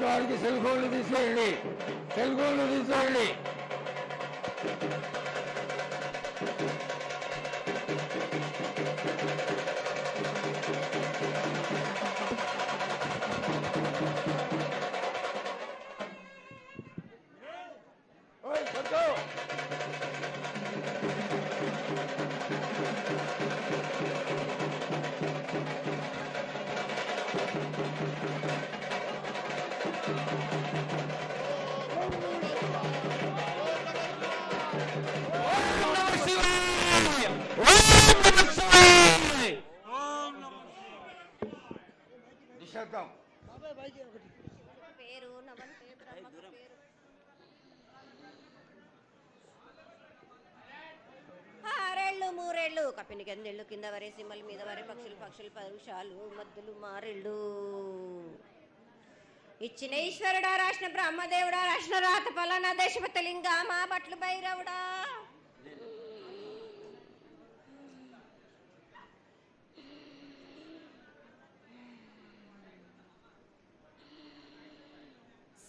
కాడికి సెల్ ఫోన్లు తీసేయండి, సెల్ ఫోన్లు తీసేయండి. మూరేళ్ళు కప్పిని గందెళ్ళు కింద వరే సింహల మీద వరే పక్షులు పరుషాలు మద్దులు మారెళ్ళు ఇచ్చిన ఈశ్వరుడా రాసిన బ్రహ్మదేవుడా రాసిన రాత పలానా దేశపతి లింగా మా బట్లు భైరవుడా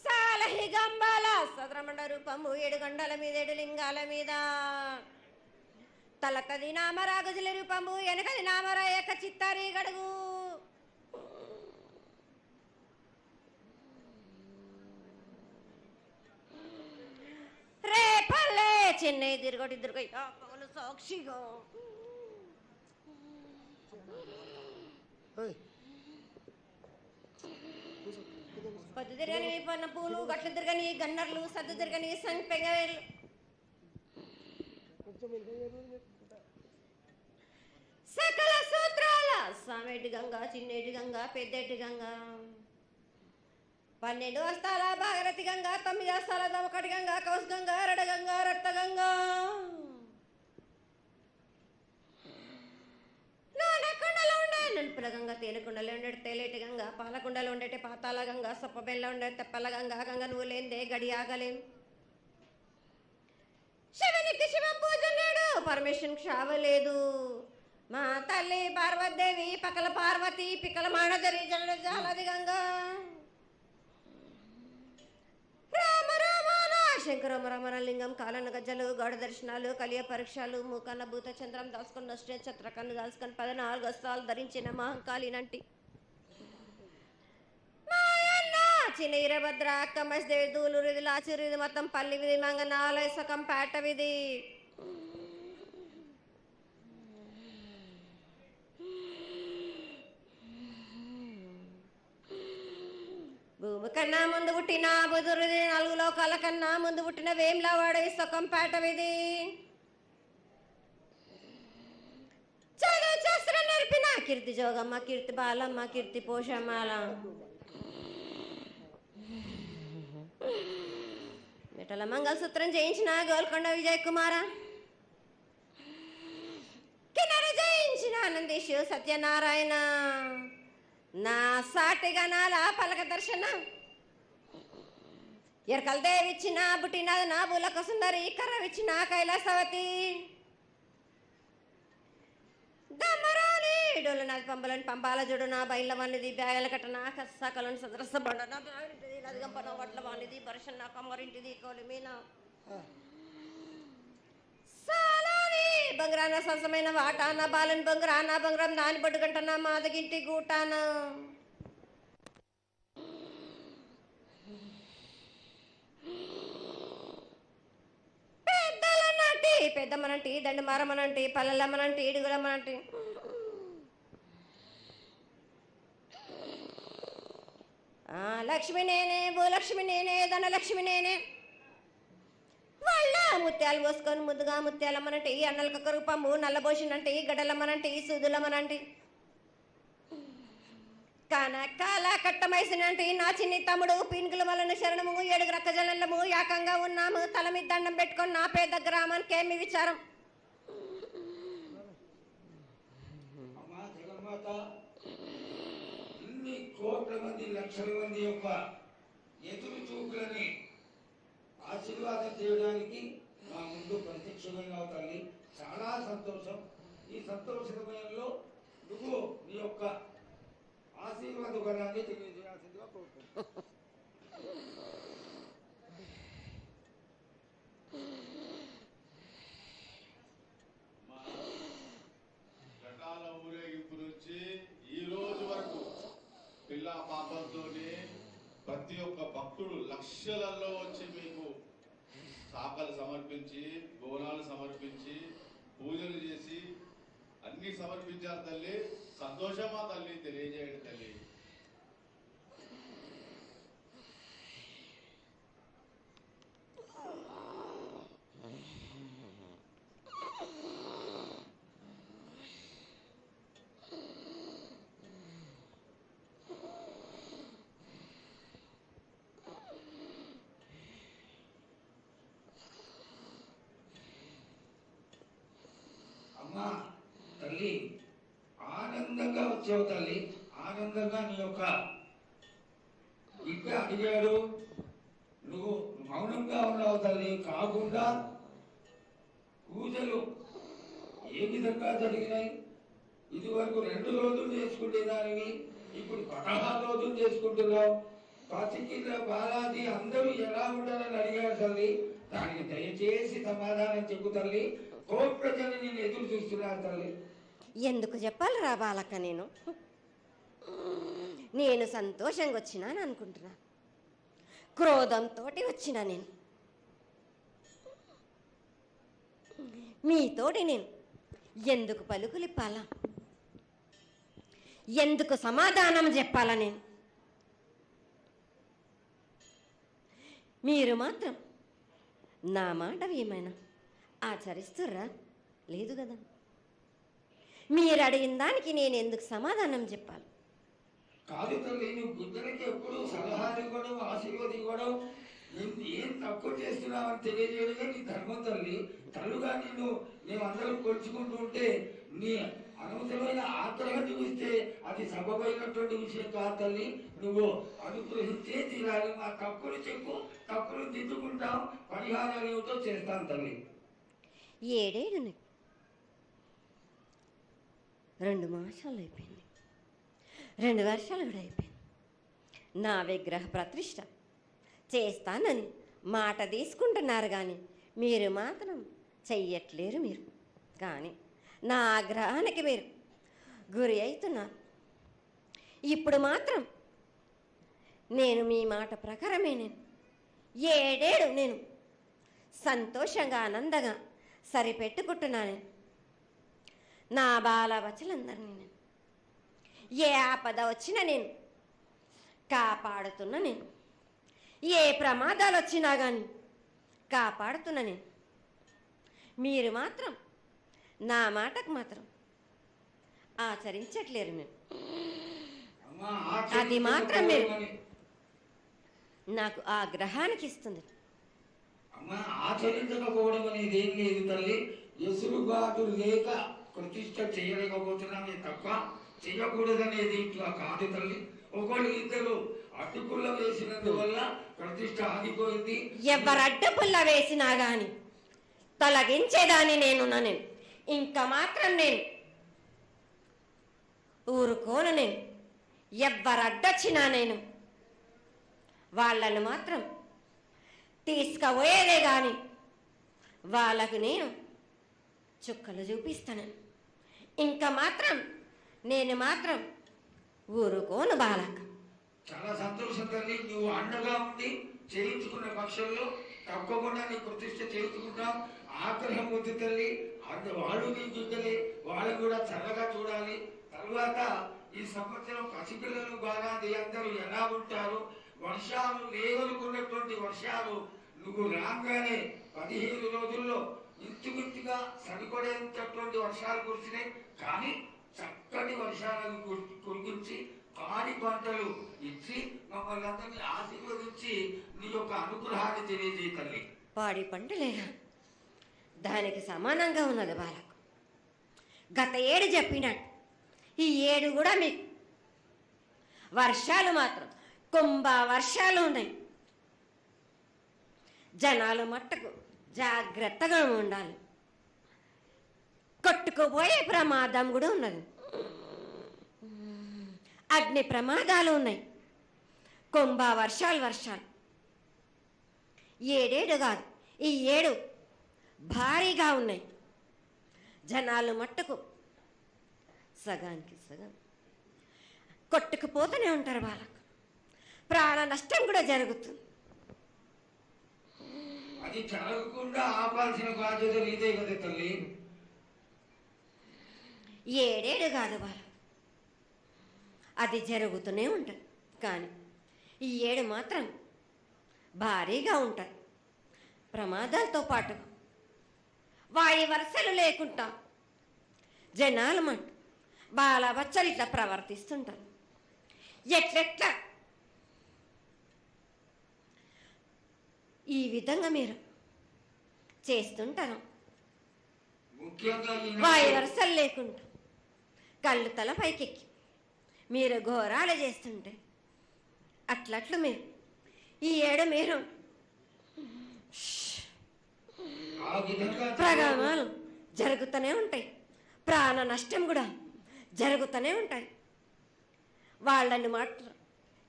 సాలహి గంబాల సదరమండ రూపము 7 గండల మీద 7 లింగాల మీద తలకది నామరా గజల రూపము వెనకది నామరా ఏక చిత్తారి గడుగు రేపల్లే చెన్నై తిరుగొట్టి పగలు సాక్షిగా పొద్దు తిరగని పన్న పూలు గట్లు తిరగని గన్నర్లు సద్దు తిరగని సంపెంగలు సకల సూత్రాల సామేటి గంగా చిన్నేటి గంగా పెద్దేటి గంగా 12 హస్తాల భాగరథి గంగా 9 హస్తాల దమకటి గంగా కౌస్ గంగా రడ గంగా రక్త గంగా నానకొండలో ఉండే నలుపుల గంగా తేనెకొండలో ఉండే తేలేటి గంగా పాలకొండలో ఉండేటి పాతాల గంగా సొప్పబెల్ల ఉండే తెప్పల గంగా గంగ నువ్వు లేందే గడి ఆగలేం శివునికి శివం పూజ లేడు పరమేశ్వరునికి క్షావలేదు మా తల్లి పార్వతీదేవి పకల పార్వతి పికల మానదరి జల జాలది గంగా రామ రామాన శంకర రమణ లింగం కాలన గజ్జలు గౌడ దర్శనాలు కలియ పరీక్షలు మూకన్న భూత చంద్రం దాల్చుకొని నష్ట ఛత్రకన్ను దాల్చుకొని 14 హస్తాలు ధరించిన మహంకాళినంటి చిన్న ఈరభద్ర కమస్దేవి దూలు విధి లాచిరు విధి మొత్తం పల్లి విధి మంగనాలయ సకం పేట విధి భూమి కన్నా ముందు పుట్టిన బుధురుది 4 లోకాల కన్నా ముందు పుట్టిన వేమ్లవాడ సకం పేట విధి చదువు శాస్త్రం నేర్పిన కీర్తి జోగమ్మ కీర్తి బాలమ్మ కీర్తి పోషమ్మాల మెటల మంగళసూత్రం చేయించిన గోల్కొండ విజయ్ కుమార కిన్నెర జయించిన ఆనందేశు సత్యనారాయణ నా సాటిగా నాల పలక దర్శన ఎరకల దేవిచ్చిన బుట్టినది నా బులక సుందరి కర్రవిచ్చిన కైలాసవతి దమ్మరాని డోలనాథ్ పంబలని పంపాల జుడు నా బయల వన్నిది బ్యాగల కట్ట నా కసకలను సదరస బండ నా బ్యాగింటిది నదిగంపన వడ్ల వానిది బర్షన్ నా కమ్మరింటిది కోలిమీన సాలాని బంగ్రాన సరసమైన వాటాన బాలని బంగ్రాన బంగ్రం దాని బొడ్డు గంట నా మాదగింటి గూటాన పెద్దలనంటి పెద్దమ్మనంటి దండి మారమ్మనంటి పల్లెలమ్మనంటి ఇడుగులమ్మనంటి లక్ష్మి నేనే భూలక్ష్మి నేనే ధనలక్ష్మి నేనే వాళ్ళ ముత్యాలు పోసుకొని ముద్దుగా ముత్యాలమ్మనంటి అన్నలకొక రూపము నల్లబోసినంటి గడ్డలమ్మనంటి సూదులమ్మనంటి కనకాల కట్టమైసినంటి నా చిన్ని తమ్ముడు పీనుగుల వలన శరణము 7 రక్కజనలము ఏకంగా ఉన్నాము తల మీద దండం పెట్టుకొని నా పేద గ్రామానికి ఏమి విచారం ఇన్ని కోట్ల మంది లక్షల మంది యొక్క ఎదురు చూపులని ఆశీర్వాదం చేయడానికి మా ముందు ప్రత్యక్షంగా తల్లి చాలా సంతోషం. ఈ సంతోష సమయంలో నువ్వు నీ యొక్క ఆశీర్వాద బలాన్ని తెలియజేయాల్సిందిగా కోరుకుంటున్నాను. శాఖలు సమర్పించి బోనాలు సమర్పించి పూజలు చేసి అన్ని సమర్పించారు తల్లి. సంతోషమా తల్లి? తెలియజేయండి తల్లి. అమ్మా తల్లి, ఆనందంగా వచ్చావు తల్లి. ఆనందంగా నీ యొక్క బిడ్డ అడిగాడు, నువ్వు మౌనంగా ఉన్నావు తల్లి. కాకుండా పూజలు ఏ విధంగా జరిగినాయి? ఇదివరకు 2 రోజులు చేసుకునేదానివి, ఇప్పుడు 16 రోజులు చేసుకుంటున్నావు. పసికింద బాలాజీ అందరూ ఎలా ఉండాలని అడిగారు తల్లి. దానికి దయచేసి సమాధానం చెప్పు తల్లి. కోటి ప్రజలు నేను ఎదురు చూస్తున్నారు తల్లి. ఎందుకు చెప్పాలి రా బాలక్క? నేను సంతోషంగా వచ్చినాను అనుకుంటున్నా, క్రోధంతో వచ్చినా నేను. మీతోటి నేను ఎందుకు పలుకులిప్పాలా, ఎందుకు సమాధానం చెప్పాలా? నేను మీరు మాత్రం నా మాట ఏమైనా ఆచరిస్తుర్రా? లేదు కదా. మీరు అడిగిన దానికి నేను ఎందుకు సమాధానం చెప్పాలి? కాదు తల్లి, నువ్వు బిడ్డలకి ఎప్పుడు సలహాలు ఇవ్వడం, ఆశీర్వాదం ఇవ్వడం, ఏం తక్కువ చేస్తున్నావని తెలియజేయడమే నీ ధర్మం తల్లి. తల్లుగా మేమందరం కొలుచుకుంటూ ఉంటే నీ అనవసరమైన ఆగ్రహం చూపిస్తే అది సబబైనటువంటి విషయం కాదు తల్లి. నువ్వు అనుగ్రహించే తీరాలి. మా తప్పులు చెప్పు, తప్పులు దిద్దుకుంటాం, పరిహారాలు ఏమిటో చేస్తాను తల్లి. 7 ఏళ్ళు 2 మాసాలు అయిపోయింది, 2 వర్షాలు కూడా అయిపోయింది. నా విగ్రహ ప్రతిష్ట చేస్తానని మాట తీసుకుంటున్నారు కానీ మీరు మాత్రం చెయ్యట్లేరు. మీరు కానీ నా ఆగ్రహానికి మీరు గురి అవుతున్నారు. ఇప్పుడు మాత్రం నేను మీ మాట ప్రకారమే నేను 7 ఏళ్ళు నేను సంతోషంగా ఆనందంగా సరిపెట్టుకుంటున్నాను. నా బాలవచలందరినీ నేను ఏ ఆపద వచ్చినా నేను కాపాడుతున్నా. నేను ఏ ప్రమాదాలు వచ్చినా కానీ కాపాడుతున్నా నేను. మీరు మాత్రం నా మాటకు మాత్రం ఆచరించట్లేరు. నేను అది మాత్రం మీరు నాకు ఆగ్రహానికి ఇస్తుంది. అమ్మా, ఆచరించకపోవడం అనేది ఏం లేదు తల్లి. ఎసురుబాటు లేక ప్రతిష్ట చేయలేకపోతున్నామే తప్ప చేయకూడదనేది ఇట్లా కాదు తల్లి. ఒకళ్ళు ఇద్దరు అడ్డుపుల్ల వేసినందువల్ల ప్రతిష్ట ఆగిపోయింది. ఎవరు అడ్డుపుల్ల వేసినా గాని తొలగించేదాన్ని నేను. ఇంకా మాత్రం నేను ఊరుకోను. నేను ఎవరు అడ్డొచ్చినా నేను వాళ్ళను మాత్రం తీసుకుపోయేదే కానీ వాళ్ళకు నేను చుక్కలు చూపిస్తాను. ఇంకా మాత్రం నేను మాత్రం ఊరుకోను బాలక. చాలా సంతోషం తల్లి. నువ్వు అండగా ఉండి చేయించుకున్న పక్షంలో తప్పకుండా నీ ప్రతిష్ట చేయించుకుంటాం. ఆగ్రహం వద్దు తల్లి. వాళ్ళు నీ బిడ్డలే, వాళ్ళు కూడా చల్లగా చూడాలి. తర్వాత ఈ సంవత్సరం పసిపిల్లలు బాగా అందరూ ఎలా ఉంటారు? వర్షాలు లేవనుకున్నటువంటి వర్షాలు నువ్వు రాగానే 15 రోజుల్లో ఇంచుమించుగా సరిపడేటటువంటి వర్షాలు కురిసినాయి. కానీ చక్కటి వర్షాలను కురిపించి పాడి పంటలు ఇచ్చి మమ్మల్ని అందరినీ ఆశీర్వదించి నీ యొక్క అనుగ్రహాన్ని తెలియజేయ తల్లి. పాడి పంటలేగా దానికి సమానంగా ఉన్నది బాలకు. గత 7 చెప్పినట్టు ఈ 7 కూడా మీకు వర్షాలు మాత్రం కుంభ వర్షాలు ఉన్నాయి. జనాలు మట్టుకు జాగ్రత్తగా ఉండాలి. కొట్టుకుపోయే ప్రమాదం కూడా ఉన్నది. అగ్ని ప్రమాదాలు ఉన్నాయి. కుంభ వర్షాలు 7 కాదు, ఈ 7 భారీగా ఉన్నాయి. జనాలు మట్టుకు సగానికి సగం కొట్టుకుపోతూనే ఉంటారు. వాళ్ళకు ప్రాణ నష్టం కూడా జరుగుతుంది. అది జరగకుండా ఆపాల్సిన బాధ్యత నీదే కదా తల్లి. ఏడేడు కాదు బాల, అది జరుగుతూనే ఉంటుంది. కానీ ఈ ఏడు మాత్రం భారీగా ఉంటుంది. ప్రమాదాలతో పాటు వాయి వరుసలు లేకుండా జనాలు మంట బాలబచ్చలు ఇట్లా ప్రవర్తిస్తుంటారు. ఎట్లెట్లా ఈ విధంగా మీరు చేస్తుంటారు. ముఖ్యంగా వాయి వరుసలు లేకుండా కళ్ళు తల పైకెక్కి మీరు ఘోరాలు చేస్తుంటే అట్లట్లు మీరు ఈ ఏడు మీరు ఆ విధంగా ప్రమాదాలు జరుగుతూనే ఉంటాయి. ప్రాణ నష్టం కూడా జరుగుతూనే ఉంటాయి. వాళ్ళని మాత్రం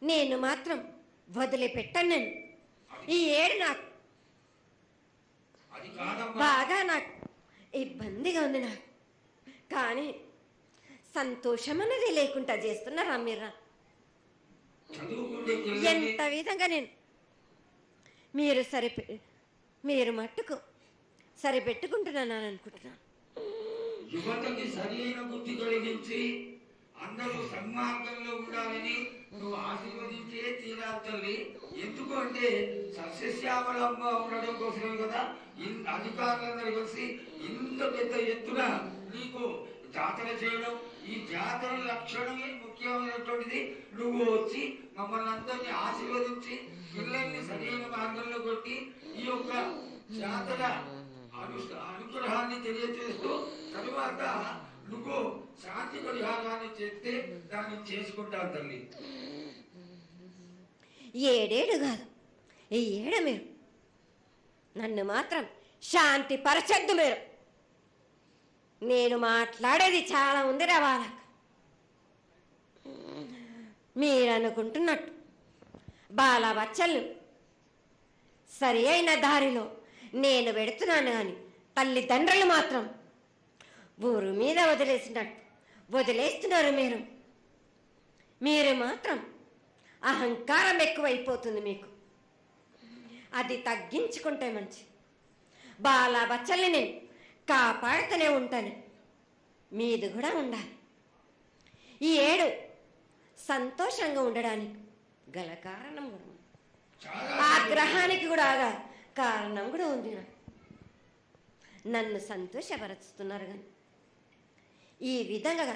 నేను మాత్రం వదిలిపెట్టాను. నేను ఈ ఏడు నాకు అది కాదమ్మా. బాగా నాకు ఇబ్బందిగా ఉంది. నాకు కానీ సంతోషం అనేది లేకుండా చేస్తున్నారా మీరు? చదువుకుంటే ఎంత విధంగా నేను మీరు మీరు మట్టుకు సరిపెట్టుకుంటున్నాను అనుకుంటున్నాను. యువతకి సరైన బుద్ధి కలిగించి అందరూ సన్మార్గంలో ఉండాలని నువ్వు ఆశీర్వదించే తీరాలి తల్లి. ఎందుకంటే సస్యశ్యామలంగా ఉండడం కోసమే కదా అధికారులందరూ కలిసి ఇంత పెద్ద ఎత్తున నీకు జాతర చేయడం. ఈ జాతర లక్షణమే ముఖ్యమైనటువంటిది. నువ్వు వచ్చి మమ్మల్ని అందరినీ ఆశీర్వదించి పిల్లల్ని సరైన మార్గంలో కొట్టి ఈ యొక్క జాతర అనుగ్రహాన్ని తెలియజేస్తూ తరువాత నువ్వు శాంతి పరిహారాన్ని చేస్తే దాన్ని చేసుకుంటావు తల్లి. ఏడేడు కాదు, ఈ ఏడు మీరు నన్ను మాత్రం శాంతి పరచద్దు. మీరు నేను మాట్లాడేది చాలా ఉంది రా వాళ్ళకు. మీరు అనుకుంటున్నట్టు బాలబచ్చలు సరి అయిన దారిలో నేను పెడుతున్నాను కానీ తల్లిదండ్రులు మాత్రం ఊరు మీద వదిలేస్తున్నారు. మీరు మాత్రం అహంకారం ఎక్కువైపోతుంది మీకు. అది తగ్గించుకుంటే మంచి. బాలబచ్చల్ని నేను కాపాడుతూనే ఉంటాను. మీది కూడా ఉండాలి. ఈ ఏడు సంతోషంగా ఉండడానికి గల కారణం కూడా ఉంది. ఆగ్రహానికి కూడా కారణం కూడా ఉంది. నన్ను సంతోషపరుస్తున్నారు కానీ ఈ విధంగా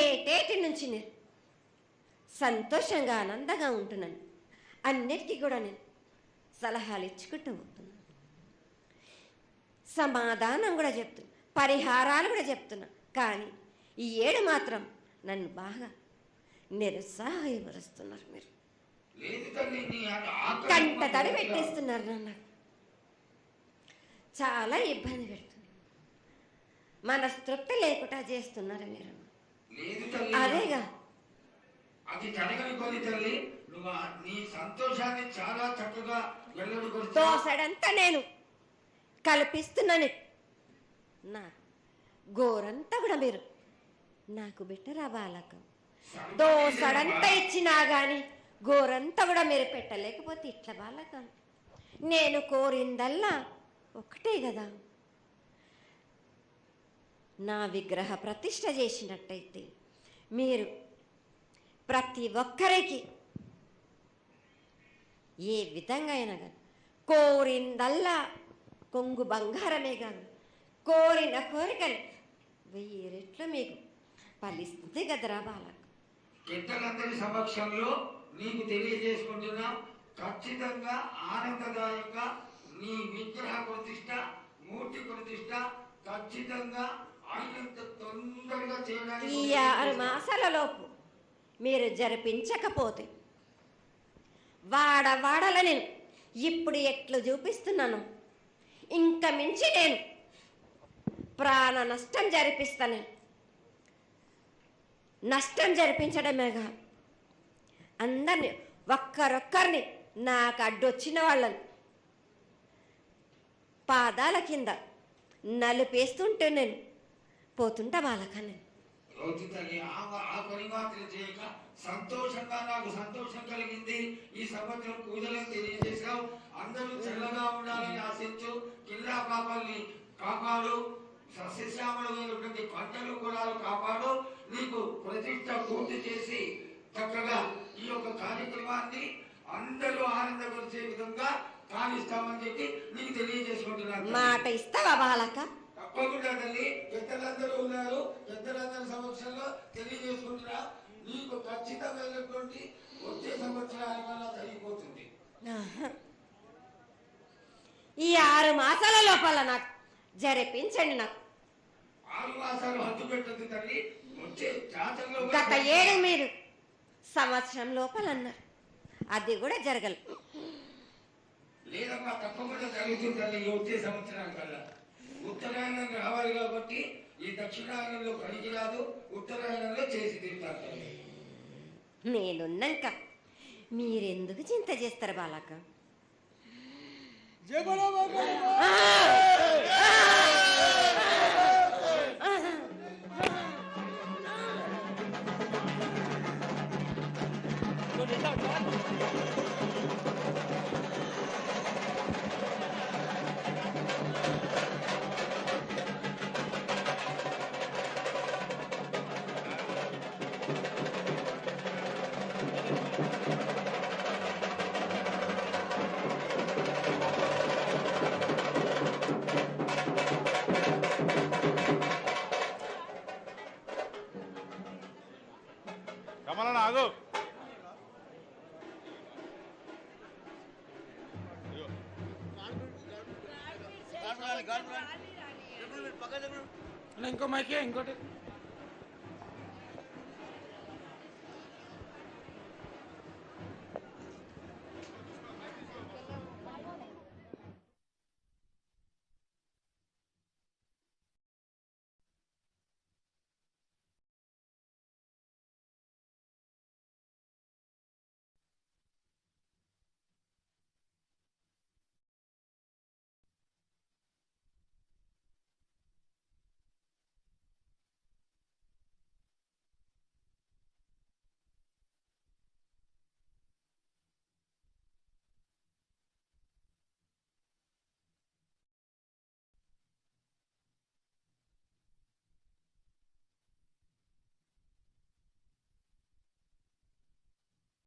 ఏటేటి నుంచి నేను సంతోషంగా ఆనందంగా ఉంటున్నాను. అన్నిటికీ కూడా నేను సలహాలు ఇచ్చుకుంటూ పోతున్నాను. సమాధానం కూడా చెప్తున్నా, పరిహారాలు కూడా చెప్తున్నా. కానీ ఈ ఏడు మాత్రం నన్ను బాగా నిరుత్సాహపరుస్తున్నారు. మీరు కంట తడి పెట్టేస్తున్నారు. నన్ను చాలా ఇబ్బంది పెడుతున్నారు. మనస్తృప్తి లేకుండా చేస్తున్నారు మీరు. అదేగా అది జరగని కొని తల్లి. నువ్వు నీ సంతోషాన్ని చాలా చక్కగా దోసడంతా నేను కల్పిస్తున్నాను. నా గోరంతా కూడా మీరు నాకు బెట్టరా బాలకం. దోసడంతా ఇచ్చినా గాని గోరంతా కూడా మీరు పెట్టలేకపోతే ఇట్లా బాలకం. నేను కోరిందల్లా ఒకటే కదా, నా విగ్రహ ప్రతిష్ఠ చేసినట్టయితే మీరు ప్రతి ఒక్కరికి ఏ విధంగా అయినా కానీ కోరిందల్లా కొంగు బంగారమే కాదు, కోరిన కోరికలు 1000 రెట్లు మీకు ఫలిస్తుంది కదరా బాలకు. పెద్దలందరి సమక్షంలో నీకు తెలియజేసుకుంటున్నా, ఖచ్చితంగా ఆనందదాయంగా నీ విగ్రహ ప్రతిష్ఠ, మూర్తి ప్రతిష్ఠ ఖచ్చితంగా అయినంత తొందరగా చేయడానికి. ఈ 6 మాసాల లోపు మీరు జరిపించకపోతే వాడవాడల నేను ఇప్పుడు ఎట్లు చూపిస్తున్నాను ఇంకా మించి నేను ప్రాణ నష్టం జరిపిస్తాను. నష్టం జరిపించడమేగా అందరినీ ఒక్కరొక్కరిని నాకు అడ్డొచ్చిన వాళ్ళని పాదాల కింద నలిపేస్తుంటే నేను పోతుంటా వాళ్ళకని. అవుతుంది తల్లి. ఆ పని మాత్రం చేయక సంతోషంగా నాకు సంతోషం కలిగింది. ఈ సంవత్సరం పూజలను తెలియజేశావు. అందరూ చల్లగా ఉండాలని ఆశించు. కిల్లా పాపాలని కాపాడు. సస్యశ్యామలమైనటువంటి పంటలు పొలాలు కాపాడు. నీకు ప్రతిష్ట పూర్తి చేసి చక్కగా ఈ యొక్క కార్యక్రమాన్ని అందరూ ఆనందపరిచే విధంగా కానిస్తామని చెప్పి నీకు తెలియజేసుకుంటున్నాను. మాట ఇస్తావా బాలక? తప్పకుండా తల్లి. పెద్దలందరూ ఉన్నారు. పెద్దలందరి సమక్షంలో తెలియజేసుకుంటున్నా. నీకు ఖచ్చితమైనటువంటి వచ్చే సంవత్సరాల వల్ల జరిగిపోతుంది. ఈ 6 మాసాల లోపల నాకు జరిపించండి. నాకు 6 మాసాలు హద్దు పెట్టదు తల్లి. వచ్చే జాతరలో గత ఏడు మీరు సంవత్సరం లోపలన్నారు, అది కూడా జరగలేదు. లేదమ్మా, తప్పకుండా జరుగుతుంది తల్లి. వచ్చే సంవత్సరం కల్లా ఉత్తరాయణం రావాలి కాబట్టి ఈ దక్షిణాయనంలో పనికి రాదు. ఉత్తరాయణంలో చేసి తీరుతారు తల్లి. నేనున్నాక మీరెందుకు చింత చేస్తారు బాలక? కమలన్న ఆగు. ఇంకో మైకే ఇంకోటి